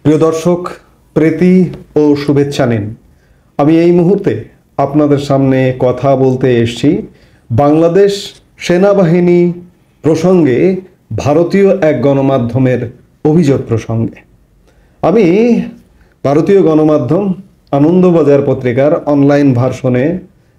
প্রিয় দর্শক, প্রীতি ও শুভেচ্ছা নিন। আমি এই মুহূর্তে আপনাদের সামনে কথা বলতে এসেছি বাংলাদেশ সেনাবাহিনী প্রসঙ্গে ভারতীয় এক গণমাধ্যমের অভিযোগ প্রসঙ্গে। আমি ভারতীয় গণমাধ্যম আনন্দবাজার পত্রিকার অনলাইন ভার্সনে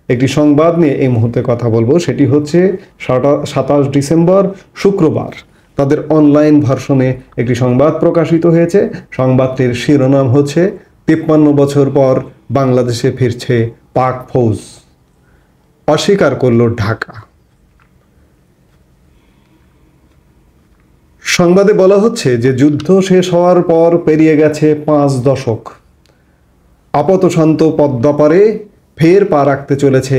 একটি সংবাদ নিয়ে এই মুহূর্তে কথা বলবো। সেটি হচ্ছে 27 ডিসেম্বর শুক্রবার তাদের অনলাইন ভার্সনে একটি সংবাদ প্রকাশিত হয়েছে। সংবাদটির শিরোনাম হচ্ছে 53 বছর পর বাংলাদেশে ফিরছে পাক ফৌজ, অস্বীকার করল ঢাকা। সংবাদে বলা হচ্ছে যে যুদ্ধ শেষ হওয়ার পর পেরিয়ে গেছে 5 দশক, আপাতশান্ত পদ্মাপারে ফের পা রাখতে চলেছে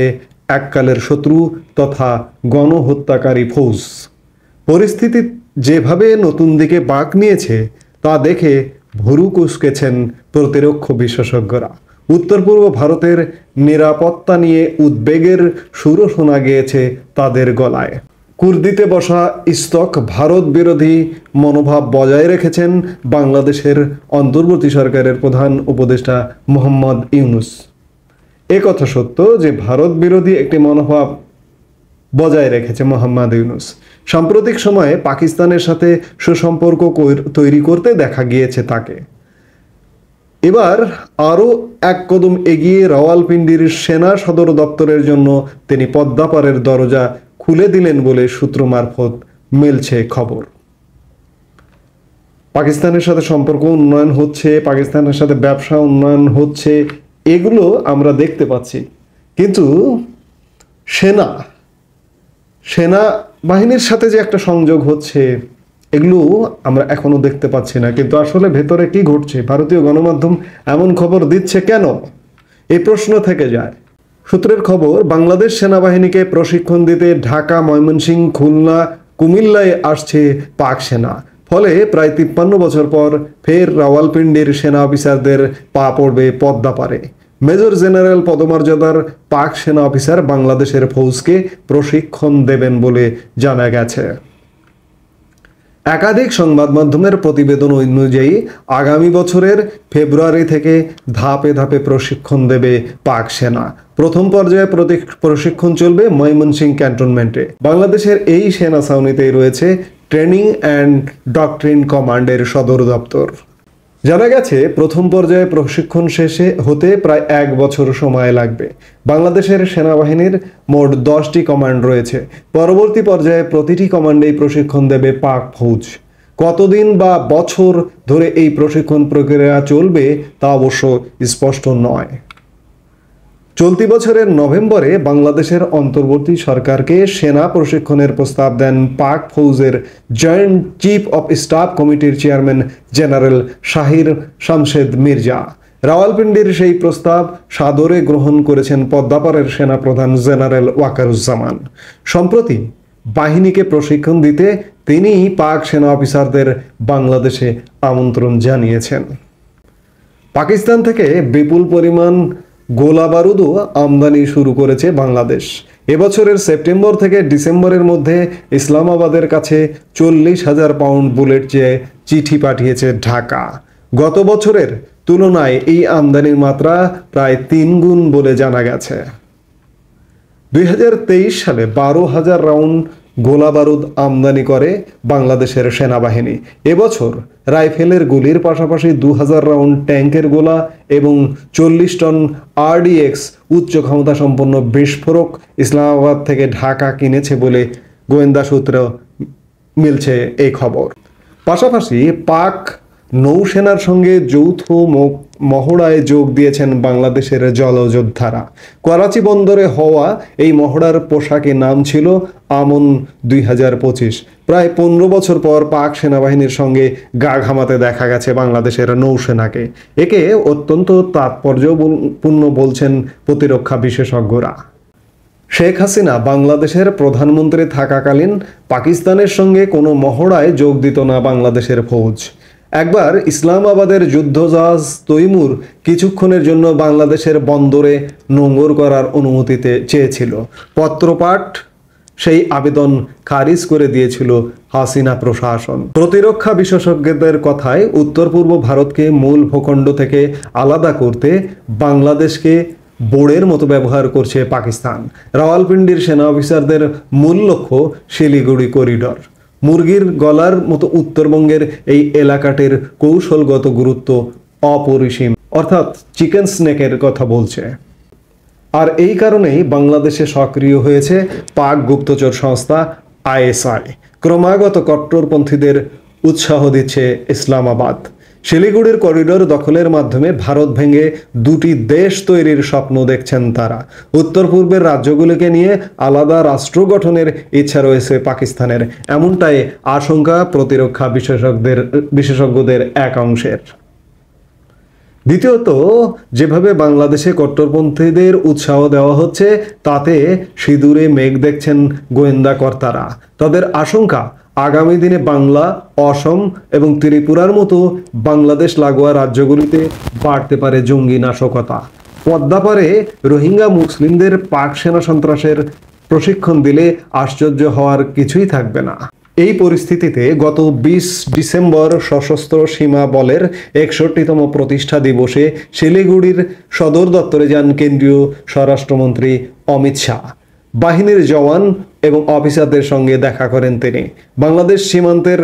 এককালের শত্রু তথা গণহত্যাকারী ফৌজ। পরিস্থিতি যেভাবে নতুন দিকে বাঁক নিয়েছে তা দেখে ভুরু কুঁচকেছেন প্রতিরক্ষা বিশেষজ্ঞরা। উত্তর পূর্ব ভারতের নিরাপত্তা নিয়ে উদ্বেগের সুরও শোনা গিয়েছে তাদের গলায়। কুর্দিতে বসা ইস্তক ভারত বিরোধী মনোভাব বজায় রেখেছেন বাংলাদেশের অন্তর্বর্তী সরকারের প্রধান উপদেষ্টা মোহাম্মদ ইউনূস। একথা সত্য যে ভারত বিরোধী একটি মনোভাব বজায় রেখেছে মোহাম্মদ ইউনূস। সাম্প্রতিক সময়ে পাকিস্তানের সাথে সুসম্পর্ক তৈরি করতে দেখা গিয়েছে তাকে। এবার আরও এক কদম এগিয়ে রাওয়ালপিন্ডির সেনা সদর দপ্তরের জন্য তিনি পদ্মাপারের দরজা খুলে দিলেন বলে সূত্র মারফত মিলছে খবর। পাকিস্তানের সাথে সম্পর্ক উন্নয়ন হচ্ছে, পাকিস্তানের সাথে ব্যবসা উন্নয়ন হচ্ছে, এগুলো আমরা দেখতে পাচ্ছি। কিন্তু সেনা বাহিনীর সাথে যে একটা সংযোগ হচ্ছে এগুলো আমরা এখনো দেখতে পাচ্ছি না। কিন্তু আসলে ভেতরে কি ঘটছে, ভারতীয় গণমাধ্যম এমন খবর দিচ্ছে কেন, এই প্রশ্ন থেকে যায়। সূত্রের খবর, বাংলাদেশ সেনাবাহিনীকে প্রশিক্ষণ দিতে ঢাকা, ময়মনসিংহ, খুলনা, কুমিল্লায় আসছে পাক সেনা। ফলে প্রায় 53 বছর পর ফের রাওয়ালপিন্ডির সেনা অফিসারদের পা পড়বে পদ্মাপারে। মেজর জেনারেল পদমর্যাদার পাক সেনা অফিসার বাংলাদেশের ফৌজকে প্রশিক্ষণ দেবেন বলে জানা গেছে। একাধিক সংবাদ মাধ্যমের প্রতিবেদন অনুযায়ী আগামী বছরের ফেব্রুয়ারি থেকে ধাপে ধাপে প্রশিক্ষণ দেবে পাক সেনা। প্রথম পর্যায়ে প্রশিক্ষণ চলবে ময়মনসিংহ ক্যান্টনমেন্টে। বাংলাদেশের এই সেনা ছাউনিতেই রয়েছে ট্রেনিং অ্যান্ড ডক্ট্রিন কমান্ডের সদর দপ্তর। জানা গেছে প্রথম পর্যায়ে প্রশিক্ষণ শেষে হতে প্রায় 1 বছর সময় লাগবে। বাংলাদেশের সেনাবাহিনীর মোট 10টি কমান্ড রয়েছে। পরবর্তী পর্যায়ে প্রতিটি কমান্ডেই প্রশিক্ষণ দেবে পাক ফৌজ। কতদিন বা বছর ধরে এই প্রশিক্ষণ প্রক্রিয়া চলবে তা অবশ্য স্পষ্ট নয়। চলতি বছরের নভেম্বরে বাংলাদেশের অন্তর্বর্তী সরকারকে সেনা প্রশিক্ষণের প্রস্তাব দেন পাক ফৌজের জয়েন্ট চিফ অফ স্টাফ কমিটির চেয়ারম্যান জেনারেল শাহির শামশেদ মির্জা। রাওয়ালপিন্ডির সেই প্রস্তাব সাদরে গ্রহণ করেছেন পদ্মাপারের সেনাপ্রধান জেনারেল ওয়াকারুজ্জামান। সম্প্রতি বাহিনীকে প্রশিক্ষণ দিতে তিনি পাক সেনা অফিসারদের বাংলাদেশে আমন্ত্রণ জানিয়েছেন। পাকিস্তান থেকে বিপুল পরিমাণ গোলা বারুদও আমদানি শুরু করেছে বাংলাদেশ। এবছরের সেপ্টেম্বর থেকে ডিসেম্বরের মধ্যে ইসলামাবাদের কাছে 40,000 পাউন্ড বুলেট চেয়ে চিঠি পাঠিয়েছে ঢাকা। গত বছরের তুলনায় এই আমদানির মাত্রা প্রায় 3 গুণ বলে জানা গেছে। 2023 সালে 12,000 রাউন্ড গোলা বারুদ আমদানি করে বাংলাদেশের সেনাবাহিনী। এবছর রাইফেলের গুলির পাশাপাশি 2000 রাউন্ড ট্যাঙ্কের গোলা এবং 40 টন RDX উচ্চ ক্ষমতা সম্পন্ন বিস্ফোরক ইসলামাবাদ থেকে ঢাকা কিনেছে বলে গোয়েন্দা সূত্র মিলছে এই খবর। পাশাপাশি পাক নৌসেনার সঙ্গে যৌথ মহড়ায় যোগ দিয়েছেন বাংলাদেশের জলযোদ্ধারা। করাচি বন্দরে হওয়া এই মহড়ার পোশাকে নাম ছিল আমন 2025। প্রায় 15 বছর পর পাক সেনাবাহিনীর সঙ্গে গা ঘামাতে দেখা গেছে বাংলাদেশের নৌসেনাকে। একে অত্যন্ত তাৎপর্যপূর্ণ বলছেন প্রতিরক্ষা বিশেষজ্ঞরা। শেখ হাসিনা বাংলাদেশের প্রধানমন্ত্রী থাকাকালীন পাকিস্তানের সঙ্গে কোনো মহড়ায় যোগ দিত না বাংলাদেশের ফৌজ। একবার ইসলামাবাদের যুদ্ধজাহাজ তৈমুর কিছুক্ষণের জন্য বাংলাদেশের বন্দরে নোঙর করার অনুমতিতে চেয়েছিল। পত্রপাঠ সেই আবেদন খারিজ করে দিয়েছিল হাসিনা প্রশাসন। প্রতিরক্ষা বিশেষজ্ঞদের কথায় উত্তর পূর্ব ভারতকে মূল ভূখণ্ড থেকে আলাদা করতে বাংলাদেশকে বোর্ডের মতো ব্যবহার করছে পাকিস্তান। রাওয়ালপিন্ডির সেনা অফিসারদের মূল লক্ষ্য শিলিগুড়ি করিডর। মুরগির গলার মতো উত্তরবঙ্গের এই এলাকাটির কৌশলগত গুরুত্ব অপরিসীম, অর্থাৎ চিকেন স্নেকের কথা বলছে। আর এই কারণেই বাংলাদেশে সক্রিয় হয়েছে পাক গুপ্তচর সংস্থা আইএসআই। ক্রমাগত কট্টরপন্থীদের উৎসাহ দিচ্ছে ইসলামাবাদ। শিলিগুড়ির করিডোর দখলের মাধ্যমে ভারত ভেঙে দুটি দেশ তৈরির স্বপ্ন দেখছেন তারা। উত্তর পূর্বের রাজ্যগুলিকে নিয়ে আলাদা রাষ্ট্র গঠনের ইচ্ছা রয়েছে পাকিস্তানের, এমনটাই আশঙ্কা প্রতিরক্ষা বিশেষজ্ঞদের এক অংশের। দ্বিতীয়ত, যেভাবে বাংলাদেশে কট্টরপন্থীদের উৎসাহ দেওয়া হচ্ছে তাতে সিঁদুরে মেঘ দেখছেন গোয়েন্দা কর্তারা। তাদের আশঙ্কা আগামী দিনে বাংলা, অসম এবং ত্রিপুরার মতো বাংলাদেশ লাগোয়া রাজ্যগুলিতে বাড়তে পারে জঙ্গি নাশকতা। পদ্মাপারে রোহিঙ্গা মুসলিমদের পাক সেনা সন্ত্রাসের প্রশিক্ষণ দিলে আশ্চর্য হওয়ার কিছুই থাকবে না। এই পরিস্থিতিতে গত 20 ডিসেম্বর সশস্ত্র সীমা বলের 61তম প্রতিষ্ঠা দিবসে শিলিগুড়ির সদর দপ্তরে যান কেন্দ্রীয় স্বরাষ্ট্রমন্ত্রী অমিত শাহ। বাহিনীর জওয়ান এবং অফিসারদের সঙ্গে দেখা করেন তিনি। বাংলাদেশ সীমান্তের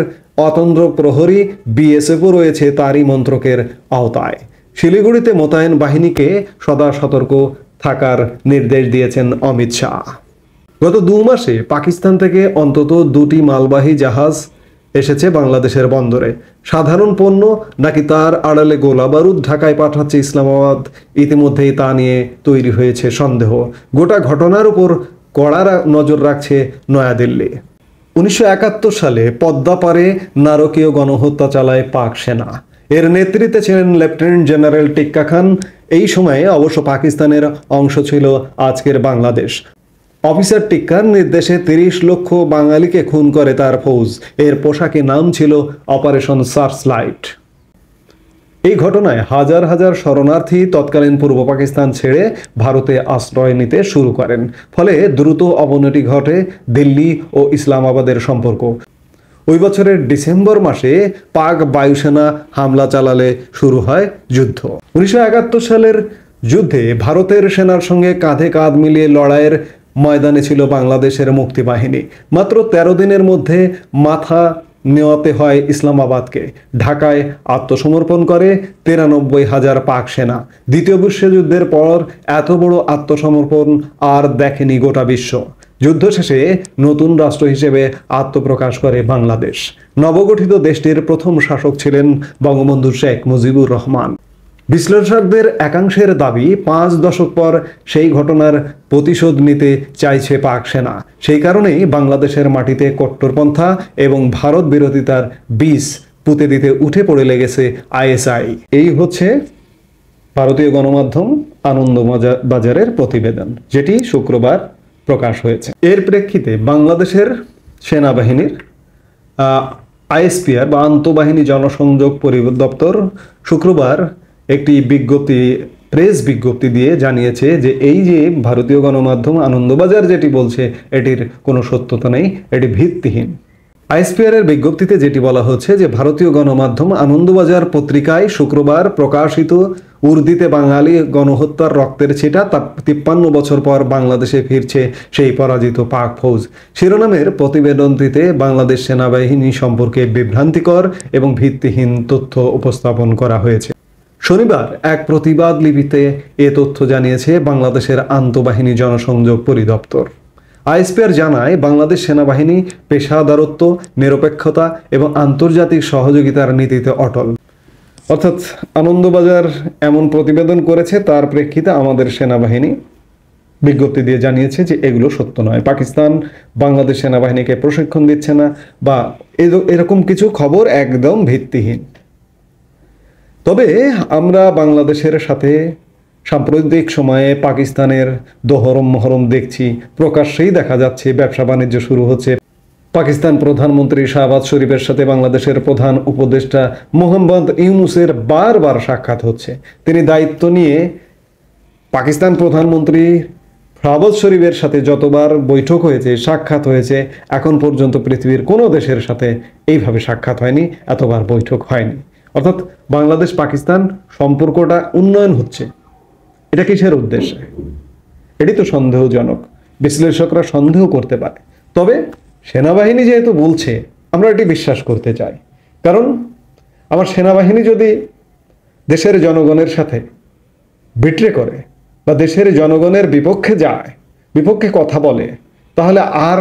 অতন্ত্র প্রহরী বিএসএফও রয়েছে তারই মন্ত্রকের আওতায়। শিলিগুড়িতে মোতায়েন বাহিনীকে সদা সতর্ক থাকার নির্দেশ দিয়েছেন অমিত শাহ। গত 2 মাসে পাকিস্তান থেকে অন্তত 2টি মালবাহী জাহাজ এসেছে বাংলাদেশের বন্দরে। সাধারণ পণ্য নাকি তার আড়ালে গোলাবারুদ ঢাকায় পাঠাচ্ছে ইসলামাবাদ, ইতিমধ্যেই তা নিয়ে তৈরি হয়েছে সন্দেহ। গোটা ঘটনার উপর কড়া নজর রাখছে নয়াদিল্লি। 1971 সালে পদ্মাপারে নারকীয় গণহত্যা চালায় পাক সেনা। এর নেতৃত্বে ছিলেন লেফটেন্যান্ট জেনারেল টিক্কা খান। এই সময়ে অবশ্য পাকিস্তানের অংশ ছিল আজকের বাংলাদেশ। অফিসার টিক্কার নির্দেশে 30 লক্ষ বাঙালিকে খুন করে তার ফৌজ। এর পোশাকি নাম ছিল অপারেশন সার্চলাইট। এই ঘটনায় হাজার হাজার শরণার্থী তৎকালীন পূর্ব পাকিস্তান ছেড়ে ভারতে আশ্রয় নিতে শুরু করেন। ফলে দ্রুত অবনতি ঘটে দিল্লি ও ইসলামাবাদের সম্পর্ক। ওই বছরের ডিসেম্বর মাসে পাক বায়ুসেনা হামলা চালালে শুরু হয় যুদ্ধ। 1971 সালের যুদ্ধে ভারতের সেনার সঙ্গে কাঁধে কাঁধ মিলিয়ে লড়াইয়ের ময়দানে ছিল বাংলাদেশের মুক্তিবাহিনী। মাত্র 13 দিনের মধ্যে মাথা নেওয়াতে হয় ইসলামাবাদকে। ঢাকায় আত্মসমর্পণ করে 93,000 পাক সেনা। দ্বিতীয় বিশ্বযুদ্ধের পর এত বড় আত্মসমর্পণ আর দেখেনি গোটা বিশ্ব। যুদ্ধ শেষে নতুন রাষ্ট্র হিসেবে আত্মপ্রকাশ করে বাংলাদেশ। নবগঠিত দেশটির প্রথম শাসক ছিলেন বঙ্গবন্ধু শেখ মুজিবুর রহমান। বিশ্লেষকদের একাংশের দাবি 5 দশক পর সেই ঘটনার প্রতিশোধ নিতে চাইছে পাক সেনা। সেই কারণেই বাংলাদেশের মাটিতে কট্টরপন্থা এবং ভারত বিরোধিতার বীজ পুঁতে দিতে উঠে পড়ে লেগেছে আইএসআই। এই হচ্ছে ভারতীয় গণমাধ্যম আনন্দবাজারের প্রতিবেদন, যেটি শুক্রবার প্রকাশ হয়েছে। এর প্রেক্ষিতে বাংলাদেশের সেনাবাহিনীর আইএসপিআর বা আন্তঃবাহিনী জনসংযোগ পরিদপ্তর শুক্রবার একটি প্রেস বিজ্ঞপ্তি দিয়ে জানিয়েছে যে এই যে ভারতীয় গণমাধ্যম আনন্দবাজার যেটি বলছে এটির কোনো সত্যতা নেই, এটি ভিত্তিহীন। আইএসপিআর এর বিজ্ঞপ্তিতে যেটি বলা হচ্ছে যে ভারতীয় গণমাধ্যম আনন্দবাজার পত্রিকায় শুক্রবার প্রকাশিত উর্দিতে বাঙালি গণহত্যার রক্তের ছিটা 53 বছর পর বাংলাদেশে ফিরছে সেই পরাজিত পাক ফৌজ শিরোনামের প্রতিবেদনটিতে বাংলাদেশ সেনাবাহিনী সম্পর্কে বিভ্রান্তিকর এবং ভিত্তিহীন তথ্য উপস্থাপন করা হয়েছে। শনিবার এক প্রতিবাদ লিপিতে এ তথ্য জানিয়েছে বাংলাদেশের আন্তঃবাহিনী জনসংযোগ পরিদপ্তর। আইএসপিআর জানায় বাংলাদেশ সেনাবাহিনী পেশাদারত্ব, নিরপেক্ষতা এবং আন্তর্জাতিক সহযোগিতার নীতিতে অটল। অর্থাৎ আনন্দবাজার এমন প্রতিবেদন করেছে, তার প্রেক্ষিতে আমাদের সেনাবাহিনী বিজ্ঞপ্তি দিয়ে জানিয়েছে যে এগুলো সত্য নয়। পাকিস্তান বাংলাদেশ সেনাবাহিনীকে প্রশিক্ষণ দিচ্ছে না বা এরকম কিছু খবর একদম ভিত্তিহীন। তবে আমরা বাংলাদেশের সাথে সাম্প্রতিক সময়ে পাকিস্তানের দোহরম মহরম দেখছি। প্রকাশ্যেই দেখা যাচ্ছে ব্যবসা বাণিজ্য শুরু হচ্ছে। পাকিস্তান প্রধানমন্ত্রী শাহবাজ শরীফের সাথে বাংলাদেশের প্রধান উপদেষ্টা মোহাম্মদ ইউনুসের বারবার সাক্ষাৎ হচ্ছে। তিনি দায়িত্ব নিয়ে পাকিস্তান প্রধানমন্ত্রী শাহবাজ শরীফের সাথে যতবার বৈঠক হয়েছে, সাক্ষাৎ হয়েছে, এখন পর্যন্ত পৃথিবীর কোনো দেশের সাথে এইভাবে সাক্ষাৎ হয়নি, এতবার বৈঠক হয়নি। অর্থাৎ বাংলাদেশ পাকিস্তান সম্পর্কটা উন্নয়ন হচ্ছে। এটা কিসের উদ্দেশ্যে? এটি তো সন্দেহজনক, বিশ্লেষকরা সন্দেহ করতে পারে। তবে সেনাবাহিনী যেহেতু বলছে, আমরা এটি বিশ্বাস করতে চাই। কারণ আমার সেনাবাহিনী যদি দেশের জনগণের সাথে বিট্রে করে বা দেশের জনগণের বিপক্ষে যায়, বিপক্ষে কথা বলে, তাহলে আর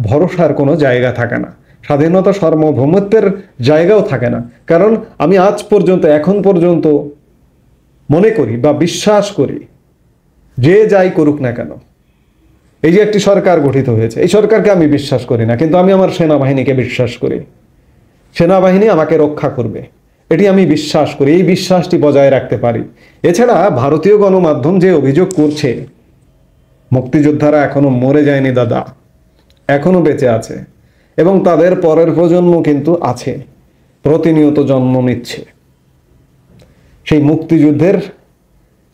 ভরসার কোনো জায়গা থাকে না, স্বাধীনতা সার্বভৌমত্বের জায়গাও থাকে না। কারণ আমি আজ পর্যন্ত, এখন পর্যন্ত মনে করি বা বিশ্বাস করি, যে যাই করুক না কেন, এই যে একটি সরকার গঠিত হয়েছে, এই সরকারকে আমি বিশ্বাস করি না, কিন্তু আমি আমার সেনাবাহিনীকে বিশ্বাস করি। সেনাবাহিনী আমাকে রক্ষা করবে, এটি আমি বিশ্বাস করি, এই বিশ্বাসটি বজায় রাখতে পারি। এছাড়া ভারতীয় গণমাধ্যম যে অভিযোগ করছে মুক্তিযোদ্ধারা এখনো মরে যায়নি দাদা, এখনো বেঁচে আছে এবং তাদের পরের প্রজন্ম কিন্তু আছে, প্রতিনিয়ত জন্ম নিচ্ছে। সেই মুক্তিযুদ্ধের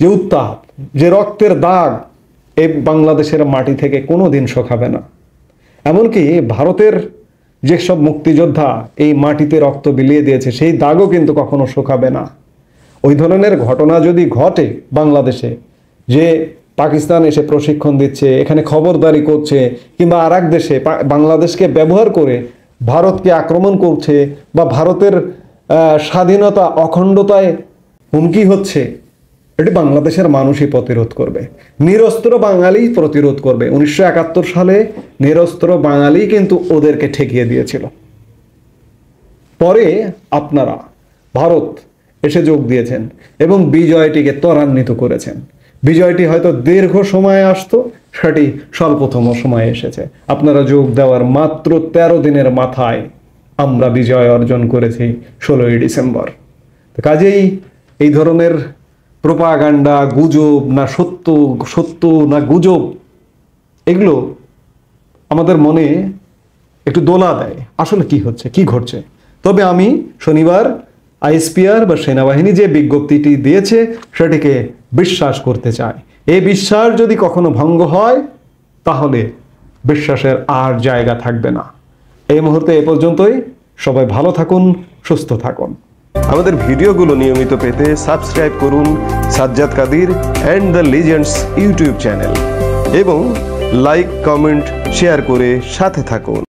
যে উত্তাপ, যে রক্তের দাগ, এই বাংলাদেশের মাটি থেকে কোনোদিন শুকাবে না। এমনকি ভারতের যেসব মুক্তিযোদ্ধা এই মাটিতে রক্ত বিলিয়ে দিয়েছে, সেই দাগও কিন্তু কখনো শুকাবে না। ওই ধরনের ঘটনা যদি ঘটে বাংলাদেশে, যে পাকিস্তান এসে প্রশিক্ষণ দিচ্ছে, এখানে খবরদারি করছে, কিংবা আর এক দেশে বাংলাদেশকে ব্যবহার করে ভারতকে আক্রমণ করছে, বা ভারতের স্বাধীনতা অখণ্ডতায় হুমকি হচ্ছে, এটি বাংলাদেশের মানুষই প্রতিরোধ করবে, নিরস্ত্র বাঙালি প্রতিরোধ করবে। 1971 সালে নিরস্ত্র বাঙালি কিন্তু ওদেরকে ঠেকিয়ে দিয়েছিল। পরে আপনারা, ভারত এসে যোগ দিয়েছেন এবং বিজয়টিকে ত্বরান্বিত করেছেন। বিজয়টি হয়তো দীর্ঘ সময়ে আসতো, সেটি স্বল্পতম সময়ে এসেছে। আপনারা যোগ দেওয়ার মাত্র 13 দিনের মাথায় আমরা বিজয় অর্জন করেছি 16ই ডিসেম্বর। কাজেই এই ধরনের প্রোপাগান্ডা, গুজব না সত্য, সত্য না গুজব, এগুলো আমাদের মনে একটু দোলা দেয়, আসলে কি হচ্ছে, কি ঘটছে। তবে আমি শনিবার আইএসপিআর বা সেনাবাহিনী যে বিজ্ঞপ্তিটি দিয়েছে সেটিকে বিশ্বাস করতে চাই। এই বিশ্বাস যদি কখনো ভঙ্গ হয়, তাহলে বিশ্বাসের আর জায়গা থাকবে না। এই মুহূর্তে এ পর্যন্তই। সবাই ভালো থাকুন, সুস্থ থাকুন। আমাদের ভিডিওগুলো নিয়মিত পেতে সাবস্ক্রাইব করুন Sajjad Kadir and the legends YouTube channel এবং লাইক, কমেন্ট, শেয়ার করে সাথে থাকুন।